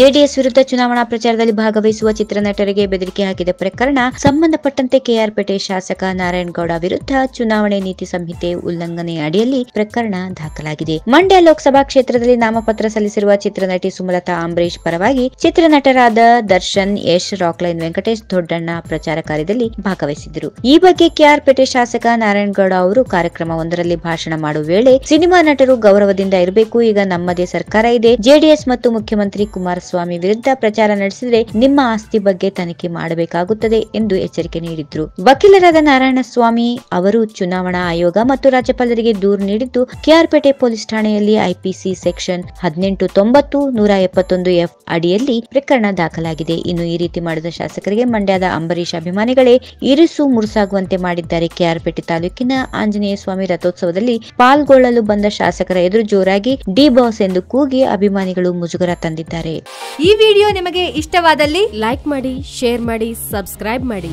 JDS ವಿರುದ್ಧ ಚುನಾವಣಾ ಪ್ರಚಾರದಲ್ಲಿ ಭಾಗವಹಿಸುವ ಚಿತ್ರನಟರಿಗೆ ಬೆದರಿಕೆ ಹಾಕಿದ ಪ್ರಕರಣ ಸಂಬಂಧಪಟ್ಟಂತೆ ಕೆಆರ್ಪೇಟೆ ಶಾಸಕ ನಾರಾಯಣಗೌಡ ವಿರುದ್ಧ ಚುನಾವಣೆ ನೀತಿ ಸಂಹಿತೆ ಉಲ್ಲಂಘನೆ ಅಡಿಯಲ್ಲಿ ಪ್ರಕರಣ ದಾಖಲಾಗಿದೆ. ಮಂಡ್ಯ ಲೋಕಸಭಾ ಕ್ಷೇತ್ರದಲ್ಲಿ ನಾಮಪತ್ರ ಸಲ್ಲಿಸಿರುವ ಚಿತ್ರನಟಿ ಸುಮಲತಾ ಅಂಬರೀಶ್ ಪರವಾಗಿ ಚಿತ್ರನಟರಾದ ದರ್ಶನ್, ಯಶ್, ರಾಕ್ಲೈನ್ ವೆಂಕಟೇಶ್, ದೊಡ್ಡಣ್ಣ ಪ್ರಚಾರ ಕಾರ್ಯದಲ್ಲಿ ಭಾಗವಹಿಸಿದ್ದರು. ಈ ಬಗ್ಗೆ ಕೆಆರ್ಪೇಟೆ ಶಾಸಕ ನಾರಾಯಣಗೌಡ ಅವರು ಕಾರ್ಯಕ್ರಮವೊಂದರಲ್ಲಿ ಭಾಷಣ ಮಾಡುವ ವೇಳೆ ಸಿನಿಮಾ ನಟರು ಗೌರವದಿಂದ ಇರಬೇಕು, ಈಗ ನಮ್ಮದೇ ಸರ್ಕಾರ ಇದೆ, ಜೆಡಿಎಸ್ ಮತ್ತು ಮುಖ್ಯಮಂತ್ರಿ ಕುಮಾರಸ್ವಾಮಿ ವಿರುದ್ಧ ಪ್ರಚಾರ ನಡೆಸಿದರೆ ನಿಮ್ಮ ಆಸ್ತಿ ಬಗ್ಗೆ ತನಿಖೆ ಮಾಡಬೇಕಾಗುತ್ತದೆ ಎಂದು ಎಚ್ಚರಿಕೆ ನೀಡಿದ್ರು. ವಕೀಲರಾದ ನಾರಾಯಣಸ್ವಾಮಿ ಅವರು ಚುನಾವಣಾ ಆಯೋಗ ಮತ್ತು ರಾಜ್ಯಪಾಲರಿಗೆ ದೂರು ನೀಡಿದ್ದು, ಕೆಆರ್ಪೇಟೆ ಪೊಲೀಸ್ ಠಾಣೆಯಲ್ಲಿ ಐಪಿಸಿ ಸೆಕ್ಷನ್ 1890, 171F ಅಡಿಯಲ್ಲಿ ಪ್ರಕರಣ ದಾಖಲಾಗಿದೆ. ಇನ್ನು ಈ ರೀತಿ ಮಾಡಿದ ಶಾಸಕರಿಗೆ ಮಂಡ್ಯದ ಅಂಬರೀಶ್ ಅಭಿಮಾನಿಗಳೇ ಇರಿಸು ಮುರುಸಾಗುವಂತೆ ಮಾಡಿದ್ದಾರೆ. ಕೆಆರ್ಪೇಟೆ ತಾಲೂಕಿನ ಆಂಜನೇಯ ಸ್ವಾಮಿ ರಥೋತ್ಸವದಲ್ಲಿ ಪಾಲ್ಗೊಳ್ಳಲು ಬಂದ ಶಾಸಕರ ಎದುರು ಜೋರಾಗಿ ಡಿ ಬಾಸ್ ಎಂದು ಕೂಗಿ ಅಭಿಮಾನಿಗಳು ಮುಜುಗರ ತಂದಿದ್ದಾರೆ. ಈ ವಿಡಿಯೋ ನಿಮಗೆ ಇಷ್ಟವಾದಲ್ಲಿ ಲೈಕ್ ಮಾಡಿ, ಶೇರ್ ಮಾಡಿ, ಸಬ್ಸ್ಕ್ರೈಬ್ ಮಾಡಿ.